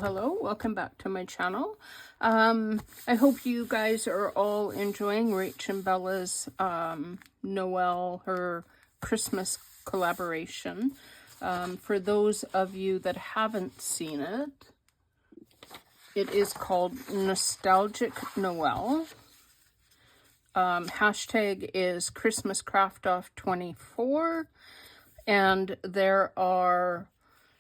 Hello, welcome back to my channel. I hope you guys are all enjoying Rach and Bella's Noel, her Christmas collaboration. For those of you that haven't seen it, it is called Nostalgic Noel. Hashtag is Christmas Craft Off 24, and there are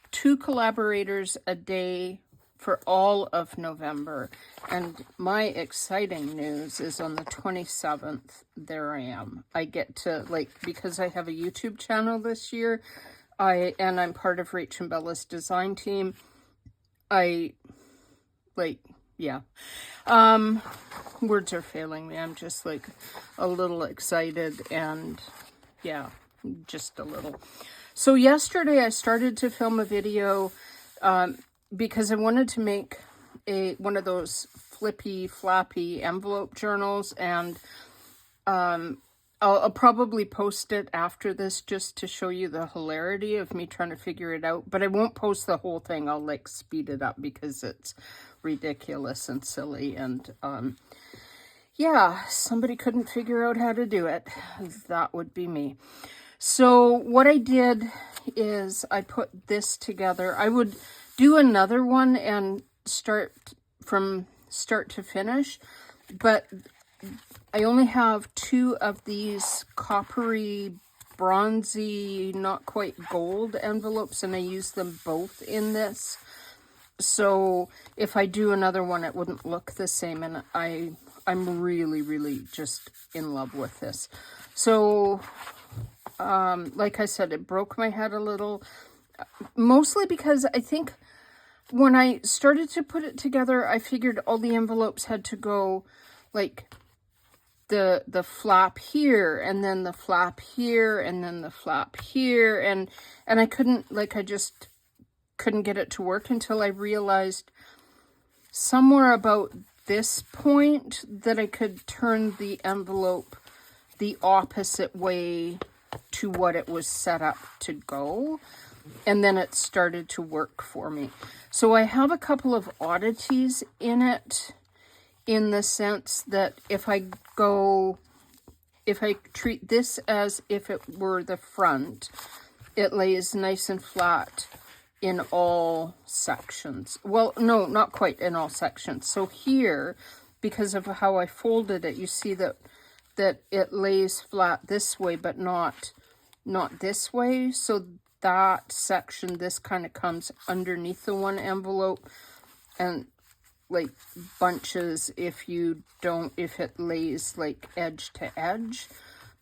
2 collaborators a day for all of November. And my exciting news is on the 27th, there I am. I get to, because I have a YouTube channel this year, and I'm part of Rach and Bella's design team, words are failing me. I'm just a little excited, and yeah, just a little. So yesterday I started to film a video because I wanted to make one of those flappy envelope journals, and I'll probably post it after this just to show you the hilarity of me trying to figure it out. But I won't post the whole thing. I'll speed it up because it's ridiculous and silly. And yeah, somebody couldn't figure out how to do it. That would be me. So what I did is I put this together. I would do another one and start from start to finish, but I only have 2 of these coppery, bronzy, not quite gold envelopes, and I use them both in this. So if I do another one, it wouldn't look the same, and I'm really just in love with this. So like I said, it broke my head a little, mostly because I think when I started to put it together, I figured all the envelopes had to go the flap here, and then the flap here, and then the flap here, and I couldn't, I just couldn't get it to work until I realized somewhere about this point that I could turn the envelope the opposite way to what it was set up to go, and then it started to work for me. So I have a couple of oddities in it, in the sense that if I treat this as if it were the front, it lays nice and flat in all sections. Well, no, not quite in all sections. So here, because of how I folded it, you see that it lays flat this way, but not this way. So that section, this kind of comes underneath the one envelope, and bunches if it lays edge to edge.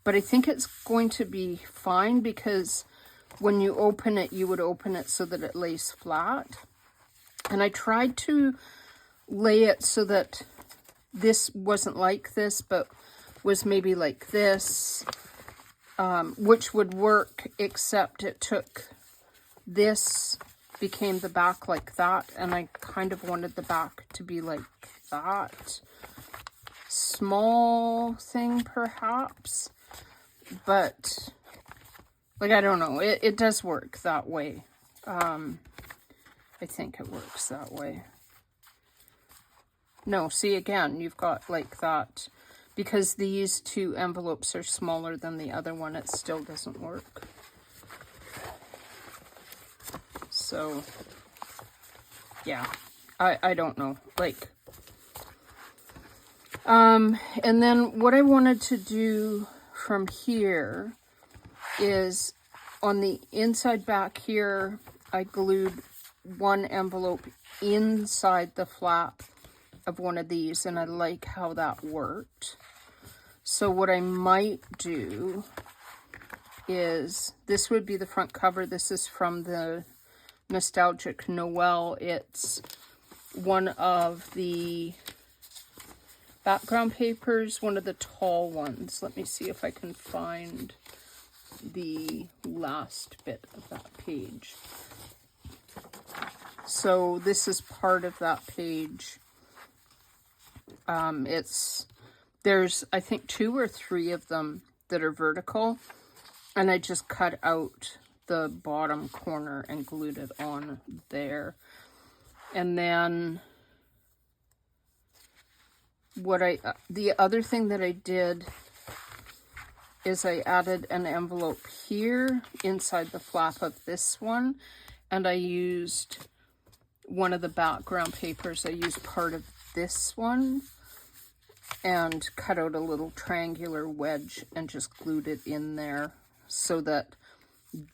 But I think it's going to be fine, because when you open it, you would open it so that it lays flat. And I tried to lay it so that this wasn't like this, but was maybe like this, which would work, except it took this, became the back like that, and I kind of wanted the back to be like that. Small thing perhaps, but I don't know, it does work that way. I think it works that way. No, see, again, you've got that. Because these 2 envelopes are smaller than the other one, it still doesn't work. So, yeah, I don't know. And then what I wanted to do from here is on the inside back here, I glued one envelope inside the flap of one of these, and I like how that worked. So what I might do is, this would be the front cover. This is from the Nostalgic Noel. It's one of the background papers, one of the tall ones. Let me see if I can find the last bit of that page. So this is part of that page. There's, I think, 2 or 3 of them that are vertical, and I just cut out the bottom corner and glued it on there. And then the other thing that I did is I added an envelope here inside the flap of this one, and I used one of the background papers. I used part of this one and cut out a little triangular wedge and just glued it in there so that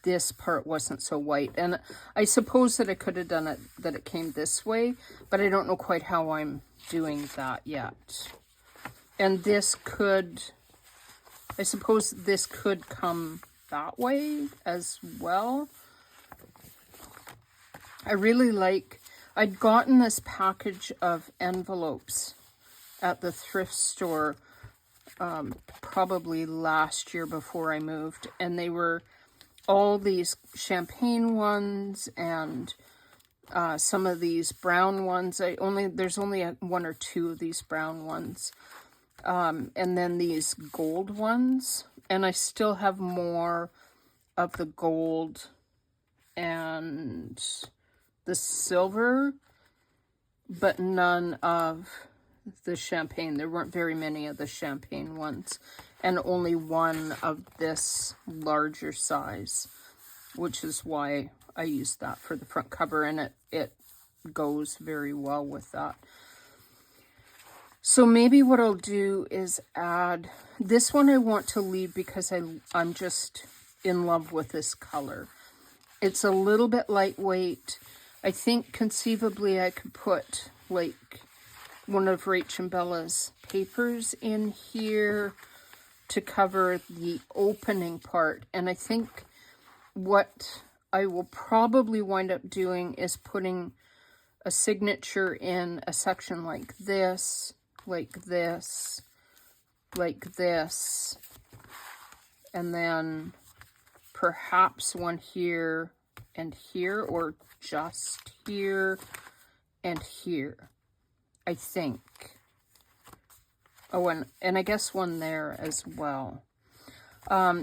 this part wasn't so white. And I suppose that I could have done it that it came this way, but I don't know quite how I'm doing that yet. And this could, I suppose this could come that way as well. I really like, I'd gotten this package of envelopes at the thrift store probably last year before I moved, and they were all these champagne ones and some of these brown ones. There's only one or two of these brown ones, and then these gold ones, and I still have more of the gold and the silver, but none of the champagne. There weren't very many of the champagne ones, and only one of this larger size, which is why I used that for the front cover, and it goes very well with that. So maybe what I'll do is add, this one I want to leave because I'm just in love with this color. It's a little bit lightweight. I think conceivably I could put like one of Rach and Bella's papers in here to cover the opening part. And I think what I will probably wind up doing is putting a signature in a section like this, like this, like this, and then perhaps one here and here, or just here and here, I think. Oh, and I guess one there as well.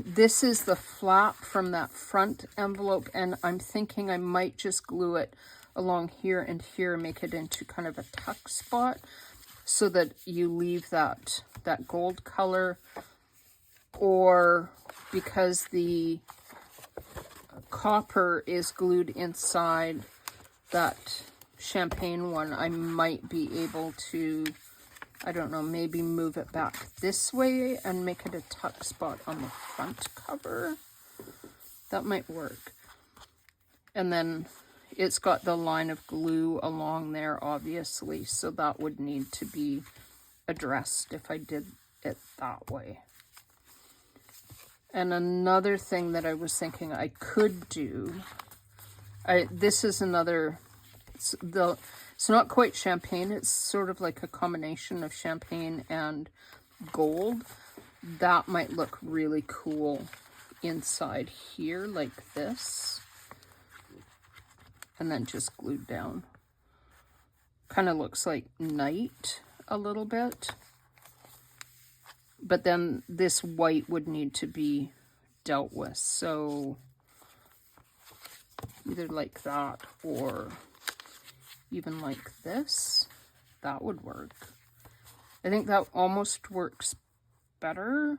This is the flap from that front envelope, and I'm thinking I might just glue it along here and here, make it into kind of a tuck spot so that you leave that gold color. Or because the copper is glued inside that champagne one, I might be able to, I don't know, maybe move it back this way and make it a tuck spot on the front cover. That might work. And then it's got the line of glue along there, obviously, so that would need to be addressed if I did it that way. And another thing that I was thinking I could do, this is another, it's not quite champagne, it's sort of like a combination of champagne and gold. That might look really cool inside here, like this. And then just glued down. Kind of looks like night a little bit. But then this white would need to be dealt with. So either like that or even like this. That would work. I think that almost works better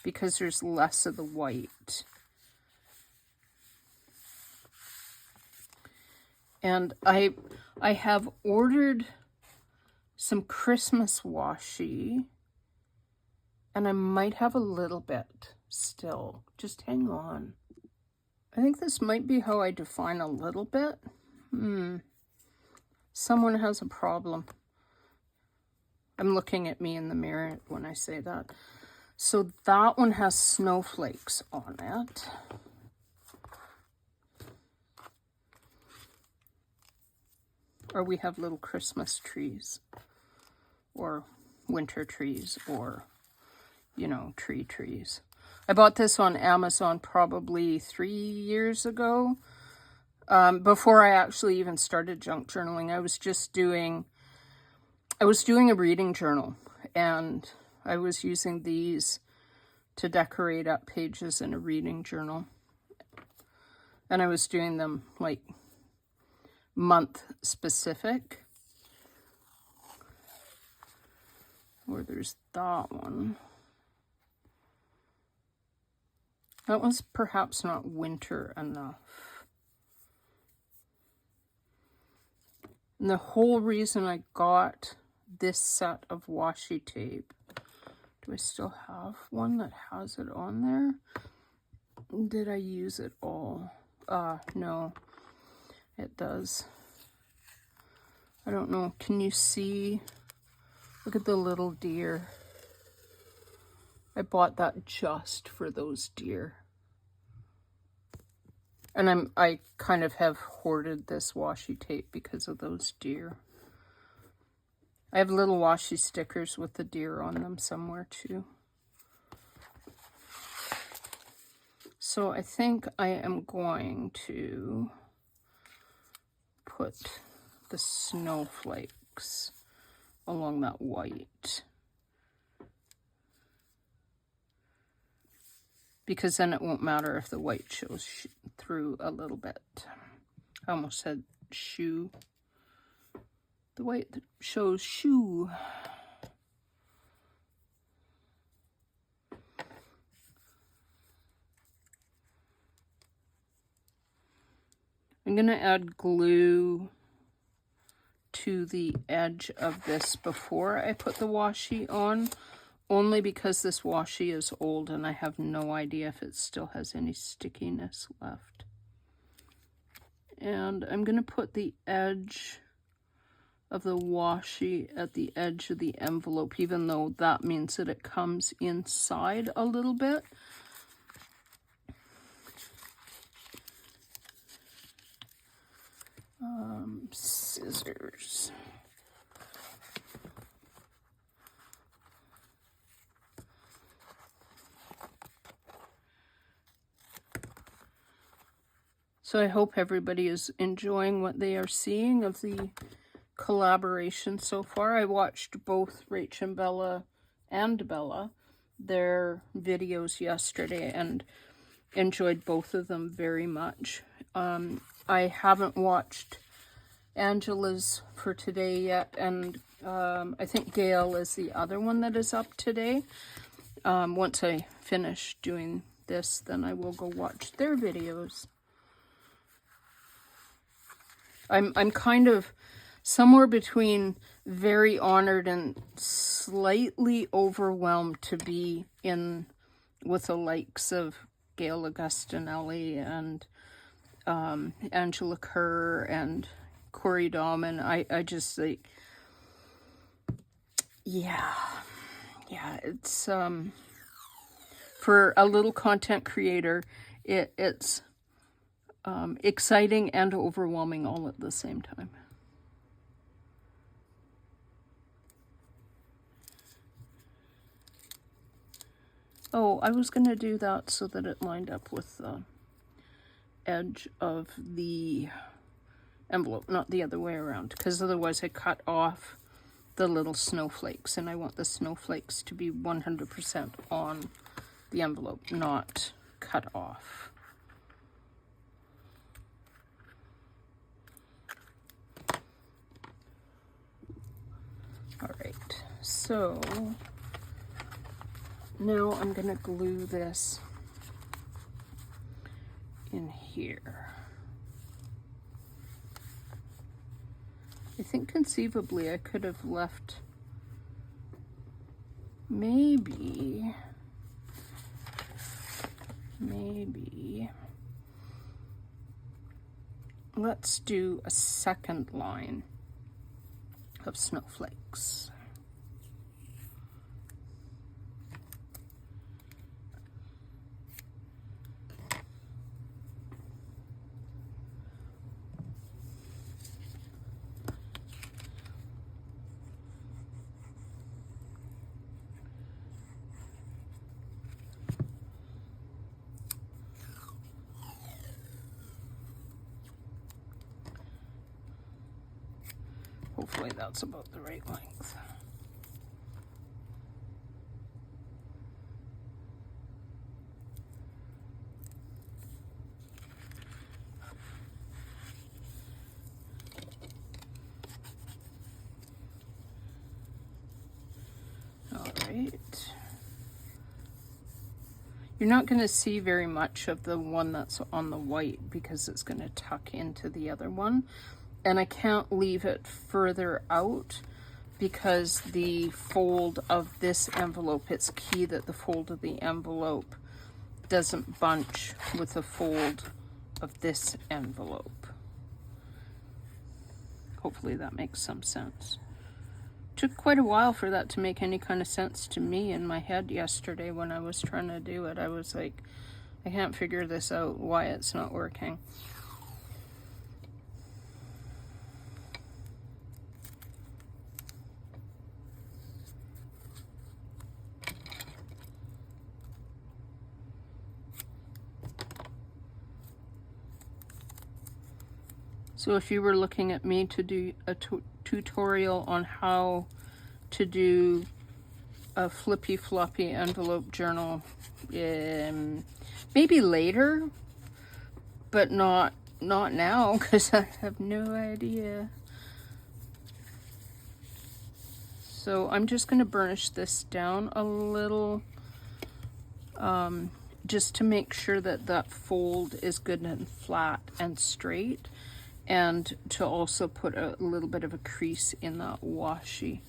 because there's less of the white. And I have ordered some Christmas washi, and I might have a little bit still. Just hang on. I think this might be how I define a little bit. Someone has a problem. I'm looking at me in the mirror when I say that. So that one has snowflakes on it. Or we have little Christmas trees, or winter trees, or, you know, trees. I bought this on Amazon probably 3 years ago. Before I actually even started junk journaling, I was doing a reading journal, and I was using these to decorate up pages in a reading journal. And I was doing them like month specific. Or there's that one. That was perhaps not winter enough. And the whole reason I got this set of washi tape, do I still have one that has it on there? Did I use it all? No, it does. I don't know, can you see? Look at the little deer. I bought that just for those deer. And I kind of have hoarded this washi tape because of those deer. I have little washi stickers with the deer on them somewhere too. So I think I am going to put the snowflakes along that white. Because then it won't matter if the white shows through a little bit. I almost said shoe. The white shows shoe. I'm going to add glue to the edge of this before I put the washi on. Only because this washi is old and I have no idea if it still has any stickiness left. And I'm going to put the edge of the washi at the edge of the envelope, even though that means that it comes inside a little bit. Scissors. So I hope everybody is enjoying what they are seeing of the collaboration so far. I watched both Rach and Bella their videos yesterday and enjoyed both of them very much. I haven't watched Angela's for today yet, and I think Gail is the other one that is up today. Once I finish doing this, then I will go watch their videos. I'm kind of somewhere between very honored and slightly overwhelmed to be in with the likes of Gail Augustinelli and Angela Kerr and Corey Dahman. I just like, yeah, it's for a little content creator, it's exciting and overwhelming all at the same time. Oh, I was going to do that so that it lined up with the edge of the envelope, not the other way around, because otherwise I cut off the little snowflakes, and I want the snowflakes to be 100% on the envelope, not cut off. All right, so now I'm going to glue this in here. I think conceivably I could have left maybe let's do a second line of snowflakes. Hopefully that's about the right length. right. You're not going to see very much of the one that's on the white because it's going to tuck into the other one. And I can't leave it further out because the fold of this envelope, it's key that the fold of the envelope doesn't bunch with the fold of this envelope. Hopefully that makes some sense. Took quite a while for that to make any kind of sense to me in my head yesterday when I was trying to do it. I was like, I can't figure this out, why it's not working. So if you were looking at me to do a tutorial on how to do a flippy floppy envelope journal, maybe later, but not now because I have no idea. So I'm just going to burnish this down a little, just to make sure that that fold is good and flat and straight, and to also put a little bit of a crease in that washi.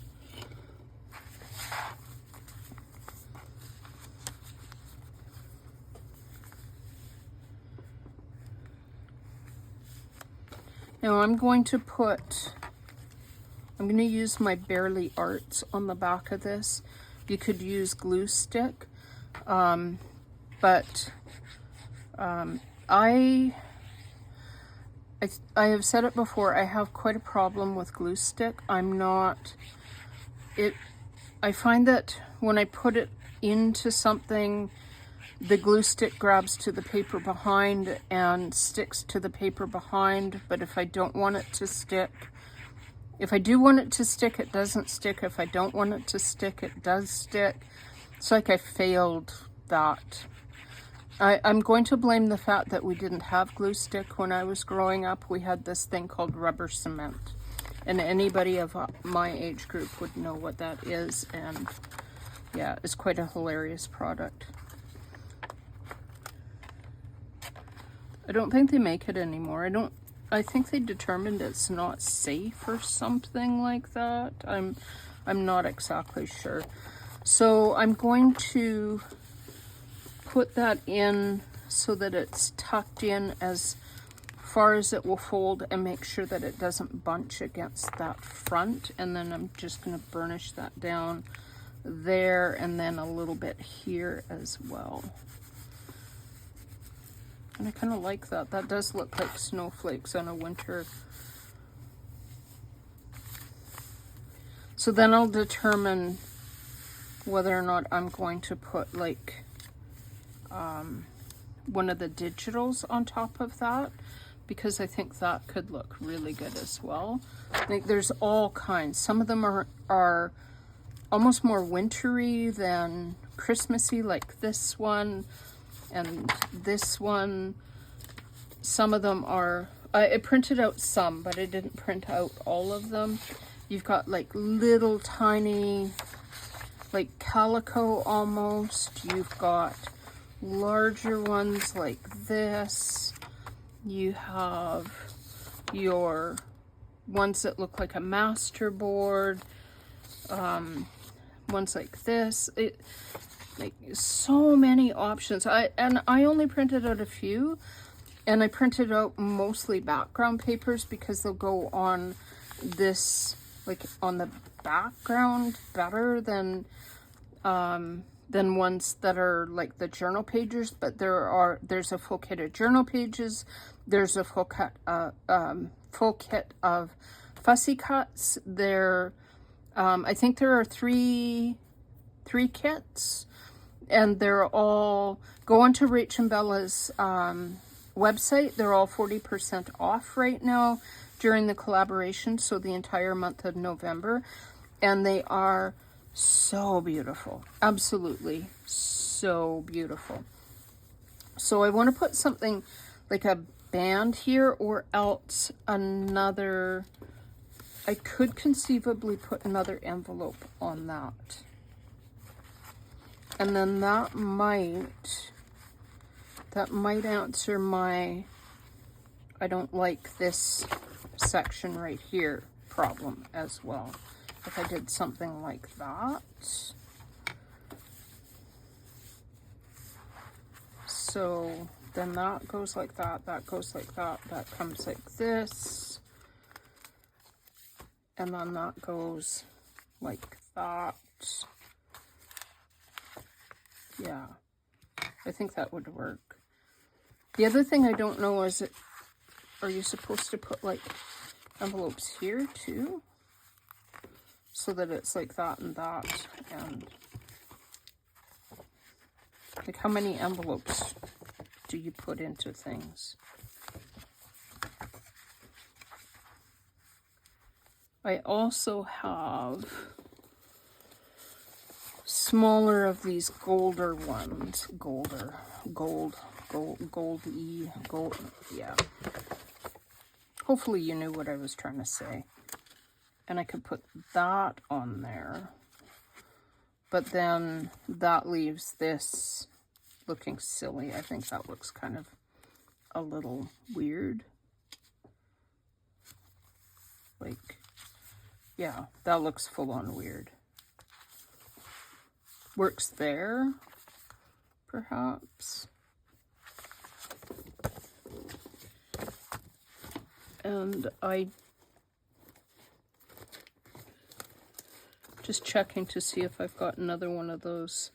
Now I'm going to use my Barely Arts on the back of this. You could use glue stick, but I have said it before, I have quite a problem with glue stick. I find that when I put it into something, the glue stick grabs to the paper behind and sticks to the paper behind, but if I don't want it to stick, if I do want it to stick, it doesn't stick. If I don't want it to stick, it does stick. It's like I failed that. I'm going to blame the fact that we didn't have glue stick when I was growing up. We had this thing called rubber cement. And anybody of my age group would know what that is. And yeah, it's quite a hilarious product. I don't think they make it anymore. I think they determined it's not safe or something like that. I'm not exactly sure. So I'm going to put that in so that it's tucked in as far as it will fold, and make sure that it doesn't bunch against that front. And then I'm just going to burnish that down there and then a little bit here as well. And I kind of like that. That does look like snowflakes on a winter. So then I'll determine whether or not I'm going to put like one of the digitals on top of that, because I think that could look really good as well. I think there's all kinds. Some of them are almost more wintry than Christmassy, like this one and this one. Some of them are, I printed out some, but I didn't print out all of them. You've got like little tiny, like calico almost. You've got larger ones like this. You have your ones that look like a master board, ones like this. Like so many options. I only printed out a few, and I printed out mostly background papers because they'll go on this, like on the background better than ones that are like the journal pages. But there's a full kit of journal pages. There's a full kit of fussy cuts. I think there are three kits, and they're all, go onto Rach and Bella's website. They're all 40% off right now during the collaboration, so the entire month of November, and they are so beautiful, absolutely so beautiful. So I want to put something like a band here, or else another, I could conceivably put another envelope on that. And then that might answer my I don't like this section right here problem as well. If I did something like that. So then that goes like that goes like that comes like this. And then that goes like that. Yeah, I think that would work. The other thing I don't know is, are you supposed to put like envelopes here too? So that it's like that and that, and like how many envelopes do you put into things? I also have smaller of these golder ones. Gold, yeah. Hopefully you knew what I was trying to say. And I could put that on there. But then that leaves this looking silly. I think that looks kind of a little weird. Like, yeah, that looks full on weird. Works there, perhaps. And I just checking to see if I've got another one of those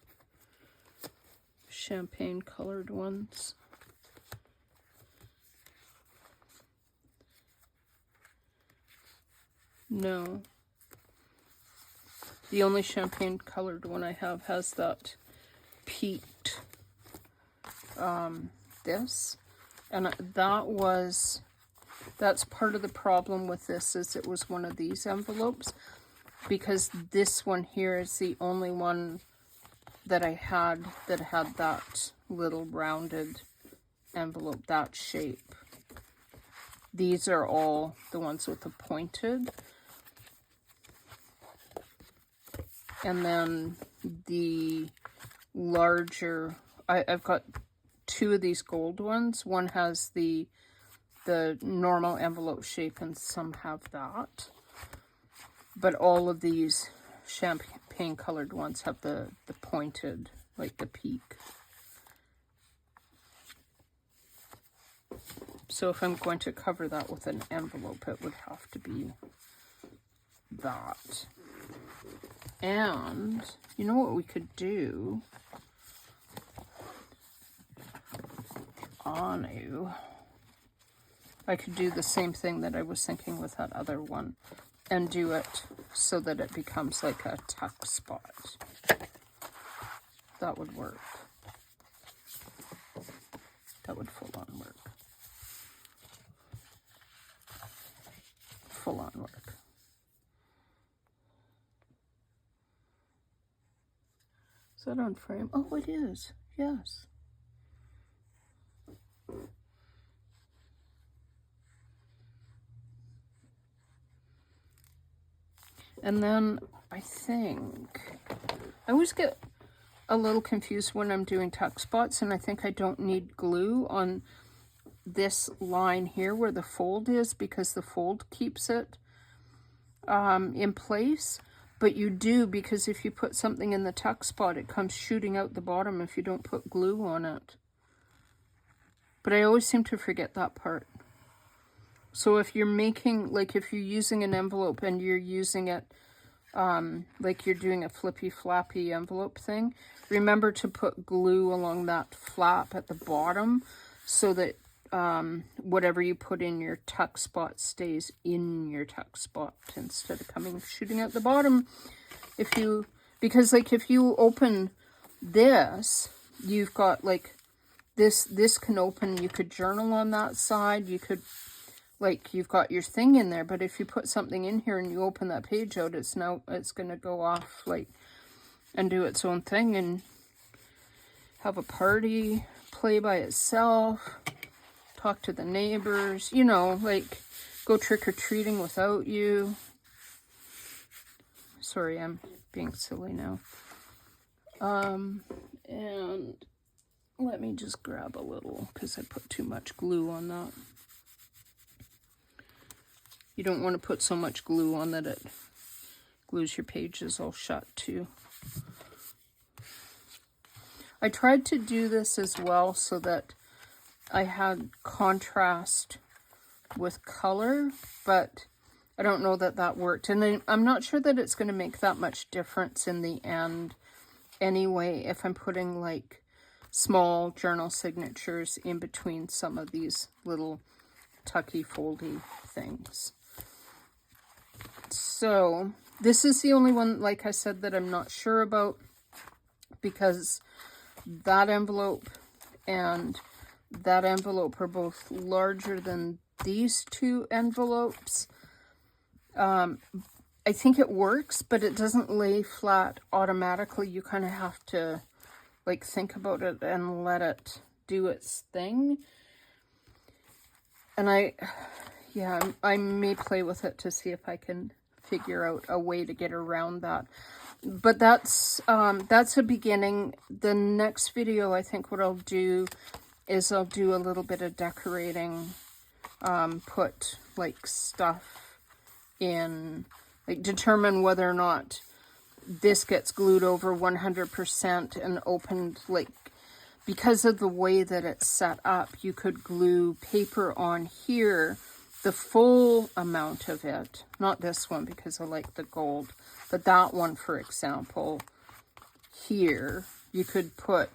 champagne colored ones. No. The only champagne colored one I have has that peaked, this. And that's part of the problem with this, is it was one of these envelopes. Because this one here is the only one that I had that had that little rounded envelope, that shape. These are all the ones with the pointed. And then the larger, I've got two of these gold ones. One has the normal envelope shape and some have that. But all of these champagne colored ones have the pointed, like the peak. So if I'm going to cover that with an envelope, it would have to be that. And you know what we could do? I could do the same thing that I was thinking with that other one and do it so that it becomes like a tuck spot. That would work. That would full on work. Full on work. Is that on frame? Oh, it is. Yes. And then I think I always get a little confused when I'm doing tuck spots, and I think I don't need glue on this line here where the fold is, because the fold keeps it in place. But you do, because if you put something in the tuck spot, it comes shooting out the bottom if you don't put glue on it. But I always seem to forget that part. So if you're making, like if you're using an envelope and you're using it like you're doing a flippy flappy envelope thing, remember to put glue along that flap at the bottom so that whatever you put in your tuck spot stays in your tuck spot instead of coming shooting out the bottom. Because like if you open this, you've got like this can open, you could journal on that side, you could, like, you've got your thing in there. But if you put something in here and you open that page out, it's going to go off, like, and do its own thing and have a party, play by itself, talk to the neighbors, you know, like, go trick-or-treating without you. Sorry, I'm being silly now. And let me just grab a little, because I put too much glue on that. You don't want to put so much glue on that it glues your pages all shut too. I tried to do this as well so that I had contrast with color, but I don't know that that worked. And I'm not sure that it's going to make that much difference in the end anyway if I'm putting like small journal signatures in between some of these little tucky foldy things. So this is the only one, like I said, that I'm not sure about, because that envelope and that envelope are both larger than these two envelopes. I think it works, but it doesn't lay flat automatically. You kind of have to like think about it and let it do its thing. And I may play with it to see if I can figure out a way to get around that. But that's a beginning. The next video, I think what I'll do is I'll do a little bit of decorating, put like stuff in, like determine whether or not this gets glued over 100% and opened, like because of the way that it's set up, you could glue paper on here, the full amount of it, not this one because I like the gold, but that one, for example, here, you could put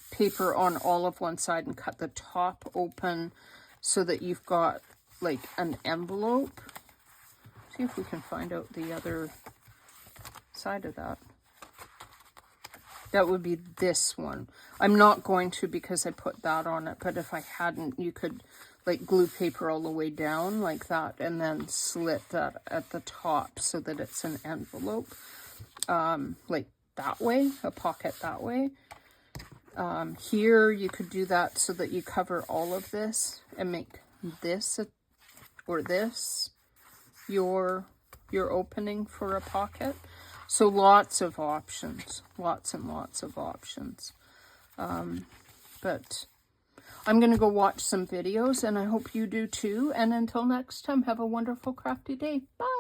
paper on all of one side and cut the top open so that you've got like an envelope. See if we can find out the other side of that. That would be this one. I'm not going to because I put that on it, but if I hadn't, you could like glue paper all the way down like that and then slit that at the top so that it's an envelope, like that way, a pocket that way. Here you could do that so that you cover all of this and make this or this your opening for a pocket. So lots of options, lots and lots of options. But I'm going to go watch some videos, and I hope you do too. And until next time, have a wonderful crafty day. Bye!